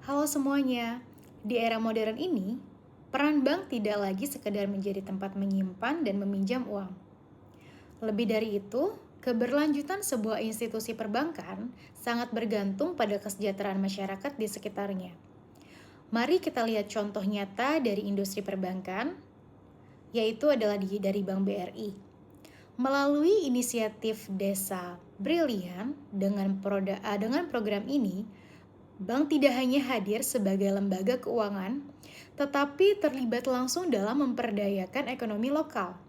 Halo semuanya, di era modern ini, peran bank tidak lagi sekedar menjadi tempat menyimpan dan meminjam uang. Lebih dari itu, keberlanjutan sebuah institusi perbankan sangat bergantung pada kesejahteraan masyarakat di sekitarnya. Mari kita lihat contoh nyata dari industri perbankan, yaitu adalah dari Bank BRI. Melalui inisiatif Desa Brilian dengan program ini, bank tidak hanya hadir sebagai lembaga keuangan, tetapi terlibat langsung dalam memperdayakan ekonomi lokal.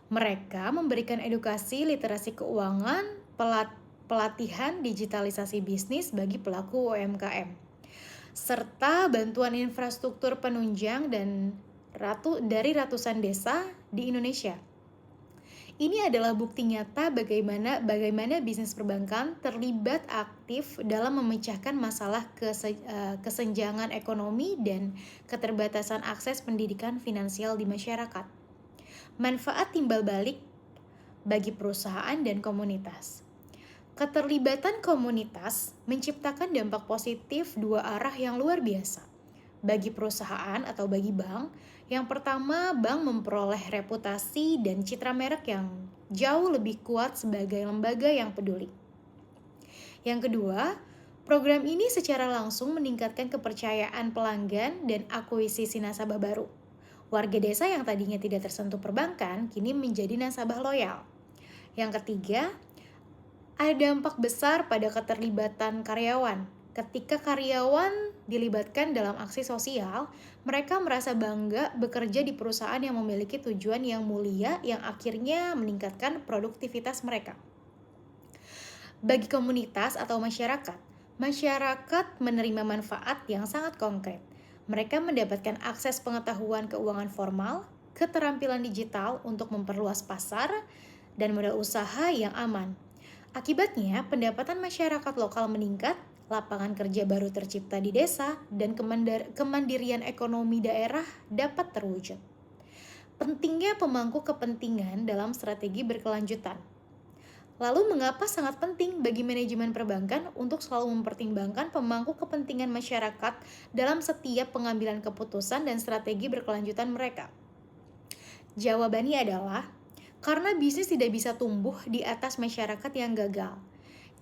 Mereka memberikan edukasi literasi keuangan, pelatihan digitalisasi bisnis bagi pelaku UMKM, serta bantuan infrastruktur penunjang dari ratusan desa di Indonesia. Ini adalah bukti nyata bagaimana bisnis perbankan terlibat aktif dalam memecahkan masalah kesenjangan ekonomi dan keterbatasan akses pendidikan finansial di masyarakat. Manfaat timbal balik bagi perusahaan dan komunitas. Keterlibatan komunitas menciptakan dampak positif dua arah yang luar biasa. Bagi perusahaan atau bagi bank, yang pertama, bank memperoleh reputasi dan citra merek yang jauh lebih kuat sebagai lembaga yang peduli. Yang kedua, program ini secara langsung meningkatkan kepercayaan pelanggan dan akuisisi nasabah baru. Warga desa yang tadinya tidak tersentuh perbankan kini menjadi nasabah loyal. Yang ketiga, ada dampak besar pada keterlibatan karyawan. Ketika karyawan dilibatkan dalam aksi sosial, mereka merasa bangga bekerja di perusahaan yang memiliki tujuan yang mulia yang akhirnya meningkatkan produktivitas mereka. Bagi komunitas atau masyarakat menerima manfaat yang sangat konkret. Mereka mendapatkan akses pengetahuan keuangan formal, keterampilan digital untuk memperluas pasar, dan modal usaha yang aman. Akibatnya, pendapatan masyarakat lokal meningkat, lapangan kerja baru tercipta di desa, dan kemandirian ekonomi daerah dapat terwujud. Pentingnya pemangku kepentingan dalam strategi berkelanjutan. Lalu mengapa sangat penting bagi manajemen perbankan untuk selalu mempertimbangkan pemangku kepentingan masyarakat dalam setiap pengambilan keputusan dan strategi berkelanjutan mereka? Jawabannya adalah karena bisnis tidak bisa tumbuh di atas masyarakat yang gagal.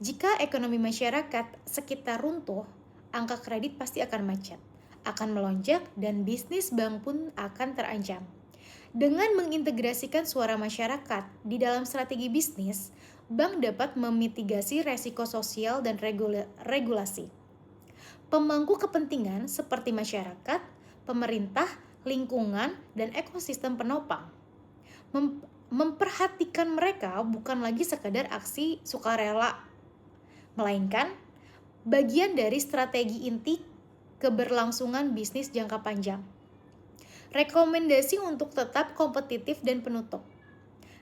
Jika ekonomi masyarakat sekitar runtuh, angka kredit pasti akan macet, akan melonjak, dan bisnis bank pun akan terancam. Dengan mengintegrasikan suara masyarakat di dalam strategi bisnis, bank dapat memitigasi resiko sosial dan regulasi. Pemangku kepentingan seperti masyarakat, pemerintah, lingkungan, dan ekosistem penopang memperhatikan mereka bukan lagi sekadar aksi sukarela, melainkan bagian dari strategi inti keberlangsungan bisnis jangka panjang. Rekomendasi untuk tetap kompetitif dan penutup.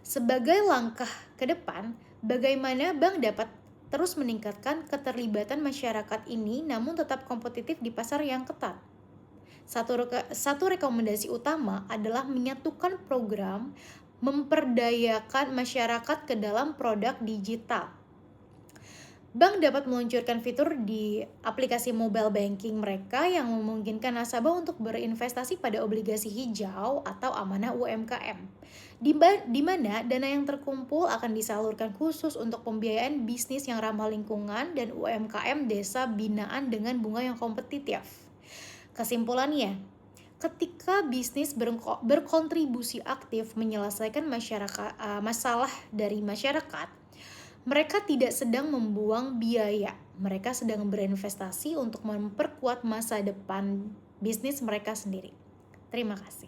Sebagai langkah ke depan, bagaimana bank dapat terus meningkatkan keterlibatan masyarakat ini namun tetap kompetitif di pasar yang ketat? Satu rekomendasi utama adalah menyatukan program memperdayakan masyarakat ke dalam produk digital. Bank dapat meluncurkan fitur di aplikasi mobile banking mereka yang memungkinkan nasabah untuk berinvestasi pada obligasi hijau atau amanah UMKM, di mana dana yang terkumpul akan disalurkan khusus untuk pembiayaan bisnis yang ramah lingkungan dan UMKM desa binaan dengan bunga yang kompetitif. Kesimpulannya, ketika bisnis berkontribusi aktif menyelesaikan masalah dari masyarakat, mereka tidak sedang membuang biaya, mereka sedang berinvestasi untuk memperkuat masa depan bisnis mereka sendiri. Terima kasih.